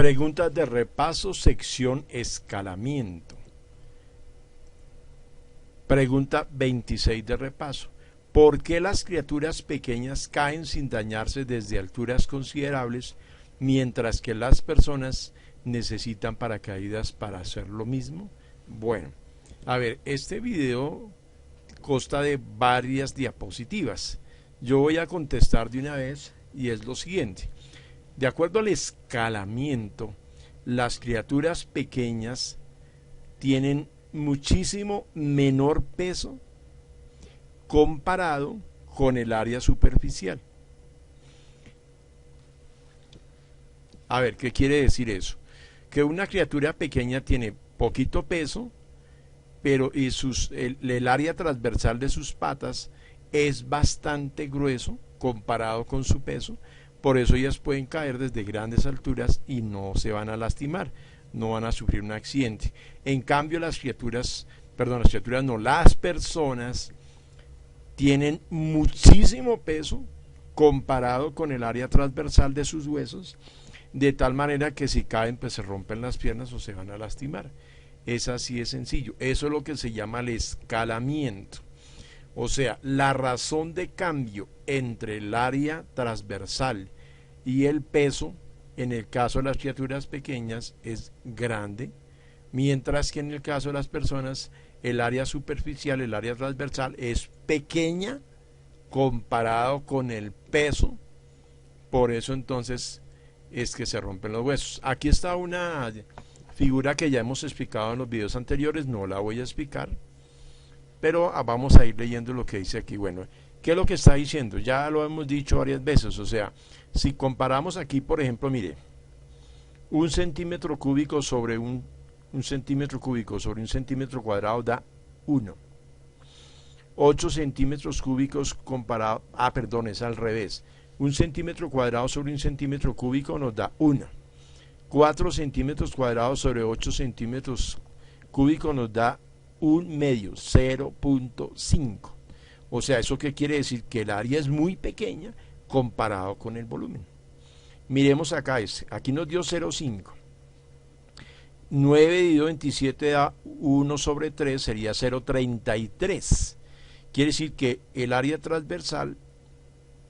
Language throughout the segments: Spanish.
Preguntas de repaso, sección escalamiento. Pregunta 26 de repaso. ¿Por qué las criaturas pequeñas caen sin dañarse desde alturas considerables, mientras que las personas necesitan paracaídas para hacer lo mismo? Bueno, a ver, este video consta de varias diapositivas. Yo voy a contestar de una vez y es lo siguiente. De acuerdo al escalamiento, las criaturas pequeñas tienen muchísimo menor peso comparado con el área superficial. A ver, ¿qué quiere decir eso? Que una criatura pequeña tiene poquito peso, pero el área transversal de sus patas es bastante grueso comparado con su peso. Por eso ellas pueden caer desde grandes alturas y no se van a lastimar, no van a sufrir un accidente. En cambio, las personas tienen muchísimo peso comparado con el área transversal de sus huesos, de tal manera que si caen pues se rompen las piernas o se van a lastimar. Es así de sencillo. Eso es lo que se llama el escalamiento. O sea, la razón de cambio entre el área transversal y el peso, en el caso de las criaturas pequeñas, es grande, mientras que en el caso de las personas, el área superficial, el área transversal, es pequeña comparado con el peso. Por eso entonces es que se rompen los huesos. Aquí está una figura que ya hemos explicado en los videos anteriores, no la voy a explicar, pero vamos a ir leyendo lo que dice aquí. Bueno, ¿qué es lo que está diciendo? Ya lo hemos dicho varias veces. O sea, si comparamos aquí, por ejemplo, mire, un centímetro cúbico sobre un centímetro cúbico sobre un centímetro cuadrado da 1. 8 centímetros cúbicos comparado, perdón, es al revés. Un centímetro cuadrado sobre un centímetro cúbico nos da 1. 4 centímetros cuadrados sobre 8 centímetros cúbicos nos da 1/2, 0.5. O sea, ¿eso qué quiere decir? Que el área es muy pequeña comparado con el volumen. Miremos acá, aquí nos dio 0.5. 9 dividido 27 da 1 sobre 3, sería 0.33. Quiere decir que el área transversal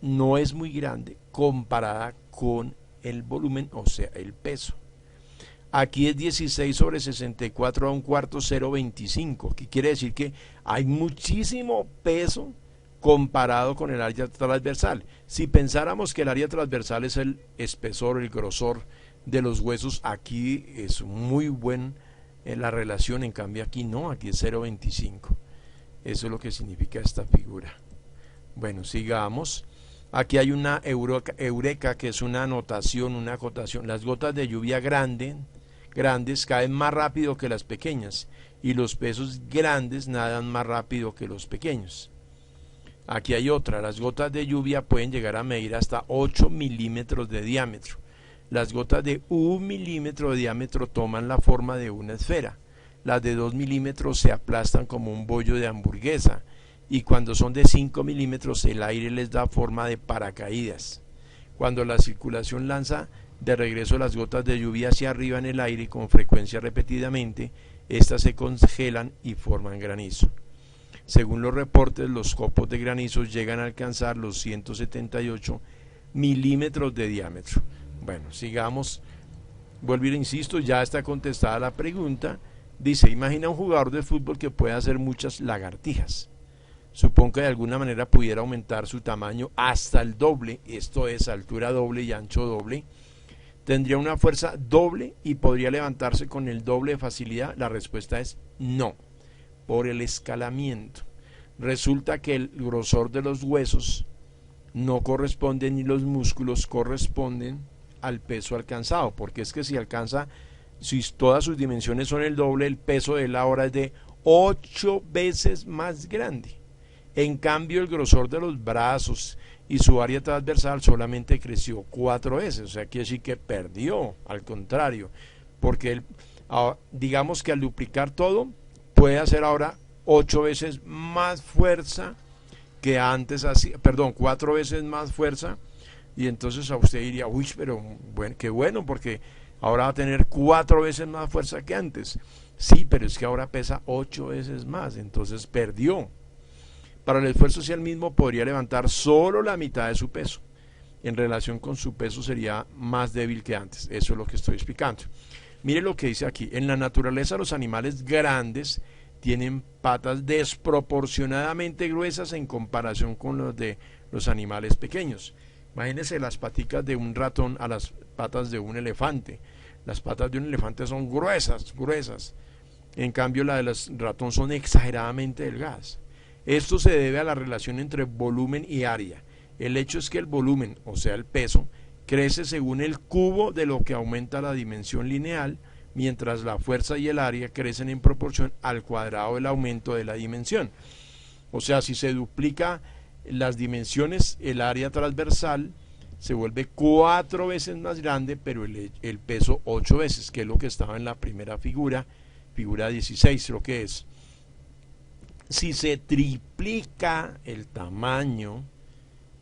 no es muy grande comparada con el volumen, o sea, el peso. Aquí es 16 sobre 64 a un cuarto, 0.25, que quiere decir que hay muchísimo peso comparado con el área transversal. Si pensáramos que el área transversal es el espesor, el grosor de los huesos, aquí es muy buena la relación, en cambio aquí no, aquí es 0.25. Eso es lo que significa esta figura. Bueno, sigamos. Aquí hay una eureka, que es una anotación, una acotación. Las gotas de lluvia grandes caen más rápido que las pequeñas, y los peces grandes nadan más rápido que los pequeños. Aquí hay otra. Las gotas de lluvia pueden llegar a medir hasta 8 milímetros de diámetro. Las gotas de 1 milímetro de diámetro toman la forma de una esfera. Las de 2 milímetros se aplastan como un bollo de hamburguesa, y cuando son de 5 milímetros el aire les da forma de paracaídas. Cuando la circulación lanza de regreso las gotas de lluvia hacia arriba en el aire con frecuencia repetidamente, estas se congelan y forman granizo. Según los reportes, los copos de granizo llegan a alcanzar los 178 milímetros de diámetro. Bueno, sigamos. Vuelvo y insisto, ya está contestada la pregunta. Dice, imagina un jugador de fútbol que puede hacer muchas lagartijas. Supongo que de alguna manera pudiera aumentar su tamaño hasta el doble, esto es altura doble y ancho doble. ¿Tendría una fuerza doble y podría levantarse con el doble de facilidad? La respuesta es no, por el escalamiento. Resulta que el grosor de los huesos no corresponde, ni los músculos corresponden al peso alcanzado, porque es que si todas sus dimensiones son el doble, el peso de él ahora es de 8 veces más grande. En cambio, el grosor de los brazos y su área transversal solamente creció 4 veces, o sea, quiere decir que perdió, al contrario, porque digamos que al duplicar todo, puede hacer ahora 8 veces más fuerza que antes hacía, perdón, 4 veces más fuerza, y entonces a usted diría, uy, pero bueno, qué bueno, porque ahora va a tener 4 veces más fuerza que antes. Sí, pero es que ahora pesa 8 veces más, entonces perdió. Para el esfuerzo si el mismo podría levantar solo la mitad de su peso. En relación con su peso sería más débil que antes. Eso es lo que estoy explicando. Mire lo que dice aquí. En la naturaleza los animales grandes tienen patas desproporcionadamente gruesas en comparación con los de los animales pequeños. Imagínense las paticas de un ratón a las patas de un elefante. Las patas de un elefante son gruesas, gruesas. En cambio, las de los ratones son exageradamente delgadas. Esto se debe a la relación entre volumen y área. El hecho es que el volumen, o sea el peso, crece según el cubo de lo que aumenta la dimensión lineal, mientras la fuerza y el área crecen en proporción al cuadrado del aumento de la dimensión. O sea, si se duplica las dimensiones, el área transversal se vuelve 4 veces más grande, pero el peso 8 veces, que es lo que estaba en la primera figura, figura 16, lo que es. Si se triplica el tamaño,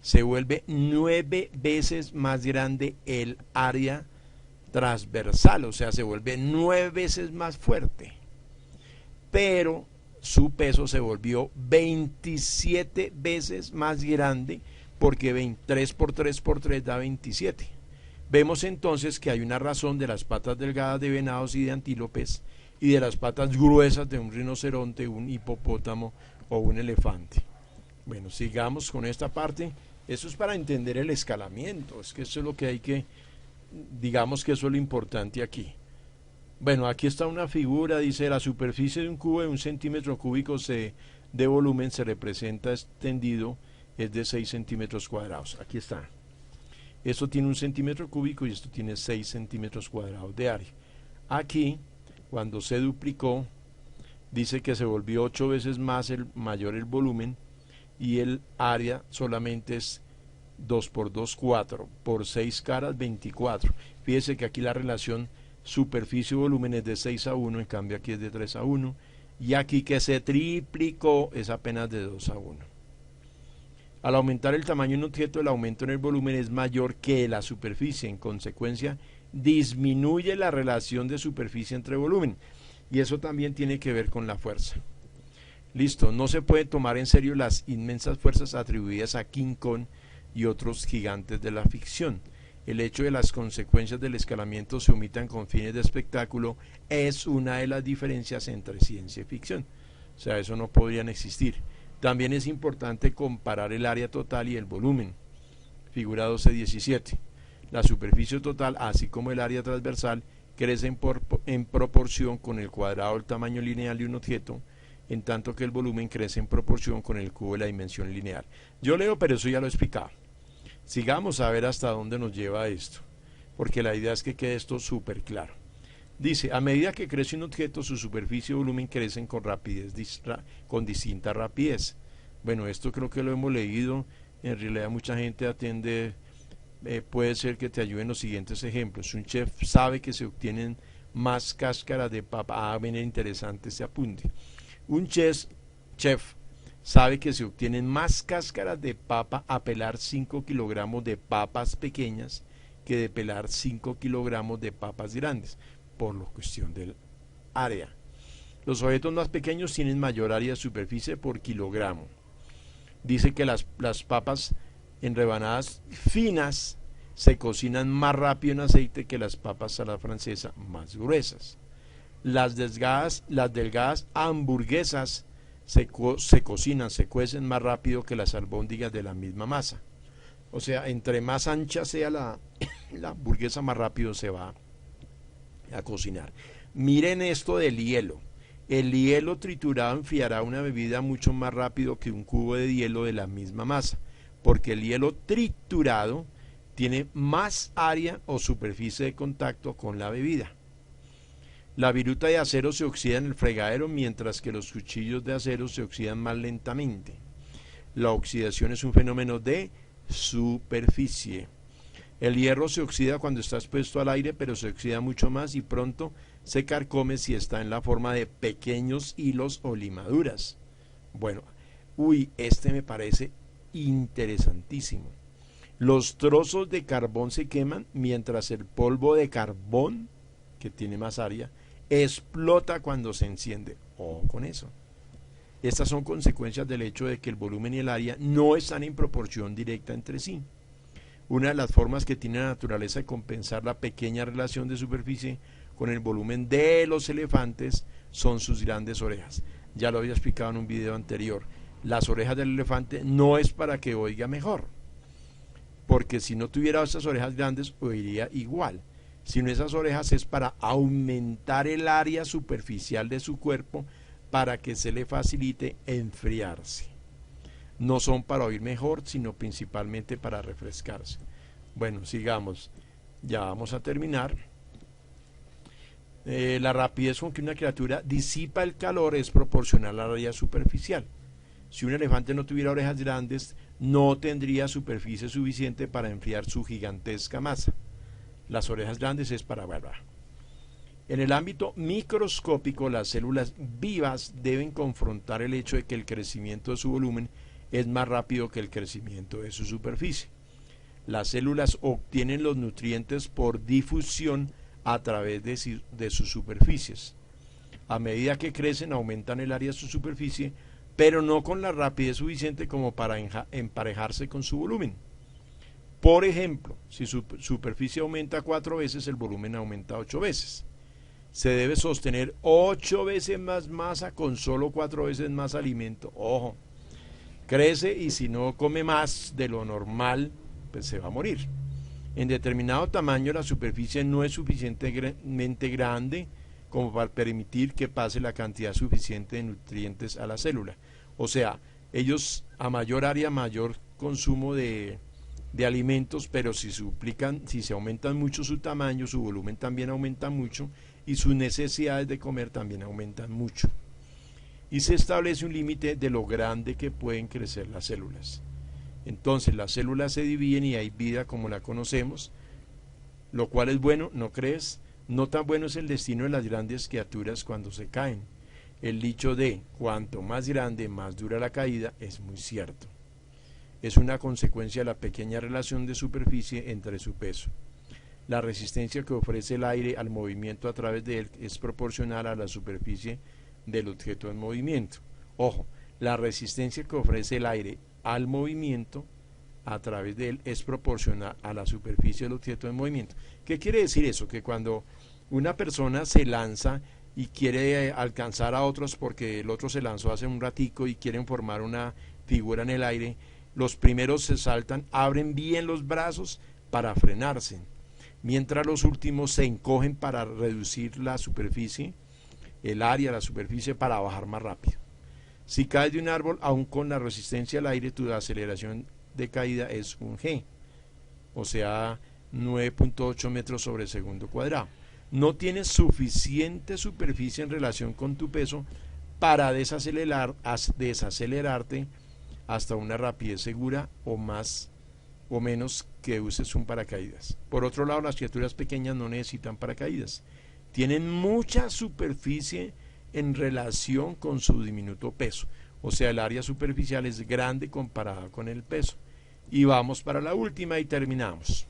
se vuelve 9 veces más grande el área transversal, o sea, se vuelve 9 veces más fuerte. Pero su peso se volvió 27 veces más grande, porque 3 por 3 por 3 da 27. Vemos entonces que hay una razón de las patas delgadas de venados y de antílopes y de las patas gruesas de un rinoceronte, un hipopótamo o un elefante. Bueno, sigamos con esta parte. Eso es para entender el escalamiento, es que eso es lo que hay que, digamos que eso es lo importante aquí. Bueno, aquí está una figura, dice la superficie de un cubo de 1 centímetro cúbico de volumen se representa extendido, es de 6 centímetros cuadrados. Aquí está. Esto tiene 1 centímetro cúbico y esto tiene 6 centímetros cuadrados de área. Aquí, cuando se duplicó, dice que se volvió 8 veces más mayor el volumen, y el área solamente es 2 por 2, 4, por 6 caras, 24. Fíjese que aquí la relación superficie-volumen es de 6 a 1, en cambio aquí es de 3 a 1, y aquí que se triplicó es apenas de 2 a 1. Al aumentar el tamaño de un objeto, el aumento en el volumen es mayor que la superficie, en consecuencia disminuye la relación de superficie entre volumen, y eso también tiene que ver con la fuerza. Listo, no se puede tomar en serio las inmensas fuerzas atribuidas a King Kong y otros gigantes de la ficción. El hecho de las consecuencias del escalamiento se omitan con fines de espectáculo es una de las diferencias entre ciencia y ficción. O sea, eso no podrían existir. También es importante comparar el área total y el volumen. Figura 12-17. La superficie total, así como el área transversal, crecen en proporción con el cuadrado del tamaño lineal de un objeto, en tanto que el volumen crece en proporción con el cubo de la dimensión lineal. Yo leo, pero eso ya lo he explicado. Sigamos a ver hasta dónde nos lleva esto, porque la idea es que quede esto súper claro. Dice, a medida que crece un objeto, su superficie y volumen crecen con rapidez, con distinta rapidez. Bueno, esto creo que lo hemos leído, en realidad mucha gente atiende, puede ser que te ayuden los siguientes ejemplos. Un chef sabe que se obtienen más cáscaras de papa. Ah, bien interesante este apunte. Un chef sabe que se obtienen más cáscaras de papa a pelar 5 kilogramos de papas pequeñas que de pelar 5 kilogramos de papas grandes, por la cuestión del área. Los objetos más pequeños tienen mayor área de superficie por kilogramo. Dice que las papas en rebanadas finas se cocinan más rápido en aceite que las papas a la francesa más gruesas. Las delgadas hamburguesas se cocinan, se cuecen más rápido que las albóndigas de la misma masa. O sea, entre más ancha sea la hamburguesa, más rápido se va a cocinar. Miren esto del hielo. El hielo triturado enfriará una bebida mucho más rápido que un cubo de hielo de la misma masa, porque el hielo triturado tiene más área o superficie de contacto con la bebida. La viruta de acero se oxida en el fregadero, mientras que los cuchillos de acero se oxidan más lentamente. La oxidación es un fenómeno de superficie. El hierro se oxida cuando está expuesto al aire, pero se oxida mucho más y pronto se carcome si está en la forma de pequeños hilos o limaduras. Bueno, este me parece interesantísimo. Los trozos de carbón se queman mientras el polvo de carbón, que tiene más área, explota cuando se enciende. Ojo con eso. Estas son consecuencias del hecho de que el volumen y el área no están en proporción directa entre sí. Una de las formas que tiene la naturaleza de compensar la pequeña relación de superficie con el volumen de los elefantes son sus grandes orejas. Ya lo había explicado en un video anterior. Las orejas del elefante no es para que oiga mejor, porque si no tuviera esas orejas grandes oiría igual, sino esas orejas es para aumentar el área superficial de su cuerpo para que se le facilite enfriarse. No son para oír mejor, sino principalmente para refrescarse. Bueno, sigamos. Ya vamos a terminar. La rapidez con que una criatura disipa el calor es proporcional al área superficial. Si un elefante no tuviera orejas grandes, no tendría superficie suficiente para enfriar su gigantesca masa. Las orejas grandes es para barbar. En el ámbito microscópico, las células vivas deben confrontar el hecho de que el crecimiento de su volumen es más rápido que el crecimiento de su superficie. Las células obtienen los nutrientes por difusión a través de sus superficies. A medida que crecen, aumentan el área de su superficie, pero no con la rapidez suficiente como para emparejarse con su volumen. Por ejemplo, si su superficie aumenta 4 veces, el volumen aumenta 8 veces. Se debe sostener 8 veces más masa con solo 4 veces más alimento. Ojo, crece y si no come más de lo normal, pues se va a morir. En determinado tamaño, la superficie no es suficientemente grande como para permitir que pase la cantidad suficiente de nutrientes a la célula. O sea, ellos a mayor área, mayor consumo de alimentos, pero si se aumentan mucho su tamaño, su volumen también aumenta mucho y sus necesidades de comer también aumentan mucho. Y se establece un límite de lo grande que pueden crecer las células. Entonces las células se dividen y hay vida como la conocemos, lo cual es bueno, ¿no crees? No tan bueno es el destino de las grandes criaturas cuando se caen. El dicho de cuanto más grande, más dura la caída es muy cierto. Es una consecuencia de la pequeña relación de superficie entre su peso. La resistencia que ofrece el aire al movimiento a través de él es proporcional a la superficie del objeto en movimiento. Ojo, la resistencia que ofrece el aire al movimiento a través de él es proporcional a la superficie del objeto en movimiento. ¿Qué quiere decir eso? Que cuando una persona se lanza y quiere alcanzar a otros porque el otro se lanzó hace un ratico y quieren formar una figura en el aire, los primeros se saltan, abren bien los brazos para frenarse, mientras los últimos se encogen para reducir la superficie, el área, la superficie, para bajar más rápido. Si caes de un árbol, aún con la resistencia al aire, tu aceleración de caída es un g, o sea, 9.8 metros sobre segundo cuadrado. No tienes suficiente superficie en relación con tu peso para desacelerarte hasta una rapidez segura o más o menos que uses un paracaídas. Por otro lado, las criaturas pequeñas no necesitan paracaídas. Tienen mucha superficie en relación con su diminuto peso. O sea, el área superficial es grande comparada con el peso. Y vamos para la última y terminamos.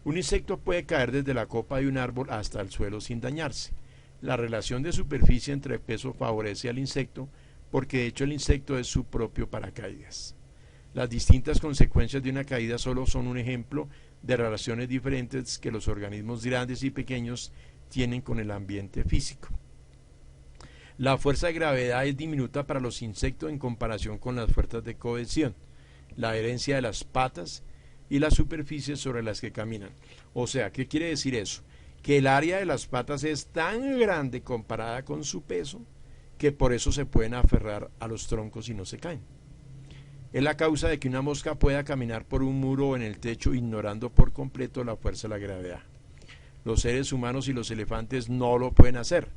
Un insecto puede caer desde la copa de un árbol hasta el suelo sin dañarse. La relación de superficie entre peso favorece al insecto porque de hecho el insecto es su propio paracaídas. Las distintas consecuencias de una caída solo son un ejemplo de relaciones diferentes que los organismos grandes y pequeños tienen con el ambiente físico. La fuerza de gravedad es diminuta para los insectos en comparación con las fuerzas de cohesión, la herencia de las patas y las superficies sobre las que caminan. O sea, ¿qué quiere decir eso? Que el área de las patas es tan grande comparada con su peso que por eso se pueden aferrar a los troncos y no se caen. Es la causa de que una mosca pueda caminar por un muro o en el techo ignorando por completo la fuerza de la gravedad. Los seres humanos y los elefantes no lo pueden hacer.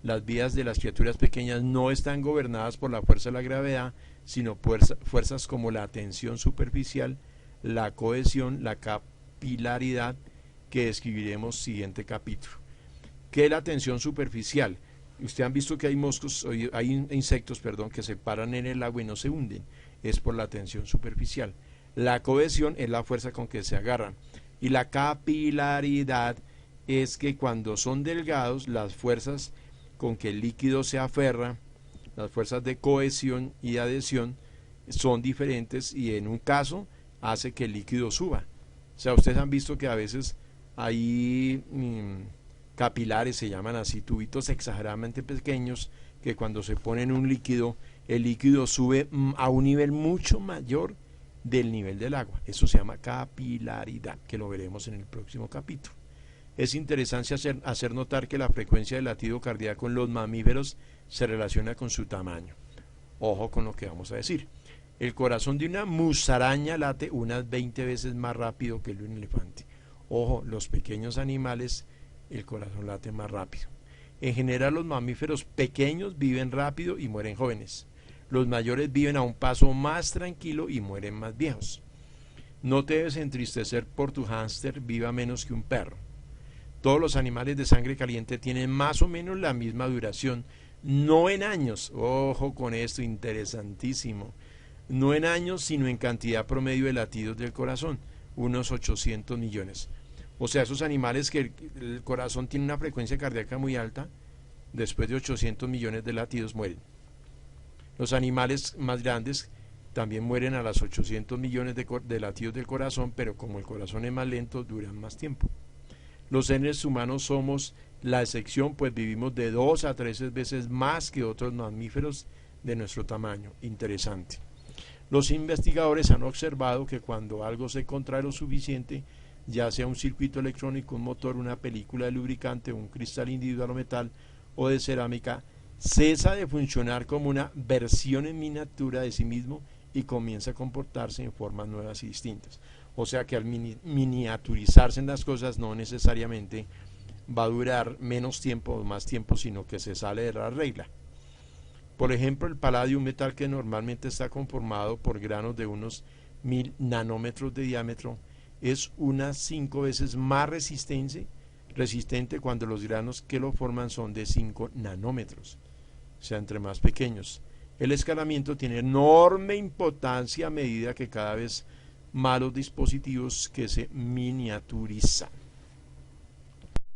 Las vidas de las criaturas pequeñas no están gobernadas por la fuerza de la gravedad, sino fuerzas como la tensión superficial, la cohesión, la capilaridad, que describiremos siguiente capítulo. ¿Qué es la tensión superficial? Ustedes han visto que hay insectos que se paran en el agua y no se hunden. Es por la tensión superficial. La cohesión es la fuerza con que se agarran. Y la capilaridad es que cuando son delgados, las fuerzas con que el líquido se aferra, las fuerzas de cohesión y adhesión, son diferentes y en un caso hace que el líquido suba. O sea, ustedes han visto que a veces hay capilares, se llaman así, tubitos exageradamente pequeños, que cuando se ponen un líquido, el líquido sube a un nivel mucho mayor del nivel del agua. Eso se llama capilaridad, que lo veremos en el próximo capítulo. Es interesante hacer notar que la frecuencia del latido cardíaco en los mamíferos se relaciona con su tamaño. Ojo con lo que vamos a decir. El corazón de una musaraña late unas 20 veces más rápido que el de un elefante. Ojo, los pequeños animales, el corazón late más rápido. En general, los mamíferos pequeños viven rápido y mueren jóvenes. Los mayores viven a un paso más tranquilo y mueren más viejos. No te debes entristecer por tu hámster viva menos que un perro. Todos los animales de sangre caliente tienen más o menos la misma duración, no en años, ojo con esto, interesantísimo, no en años, sino en cantidad promedio de latidos del corazón, unos 800 millones. O sea, esos animales que el corazón tiene una frecuencia cardíaca muy alta, después de 800 millones de latidos mueren. Los animales más grandes también mueren a las 800 millones de latidos del corazón, pero como el corazón es más lento, duran más tiempo. Los seres humanos somos la excepción, pues vivimos de 2 a 3 veces más que otros mamíferos de nuestro tamaño. Interesante. Los investigadores han observado que cuando algo se contrae lo suficiente, ya sea un circuito electrónico, un motor, una película de lubricante, un cristal individual o metal o de cerámica, cesa de funcionar como una versión en miniatura de sí mismo y comienza a comportarse en formas nuevas y distintas. O sea que al miniaturizarse en las cosas no necesariamente va a durar menos tiempo o más tiempo, sino que se sale de la regla. Por ejemplo, el paladio, un metal que normalmente está conformado por granos de unos 1000 nanómetros de diámetro, es unas 5 veces más resistente cuando los granos que lo forman son de 5 nanómetros, o sea, entre más pequeños. El escalamiento tiene enorme importancia a medida que cada vez más los dispositivos que se miniaturizan.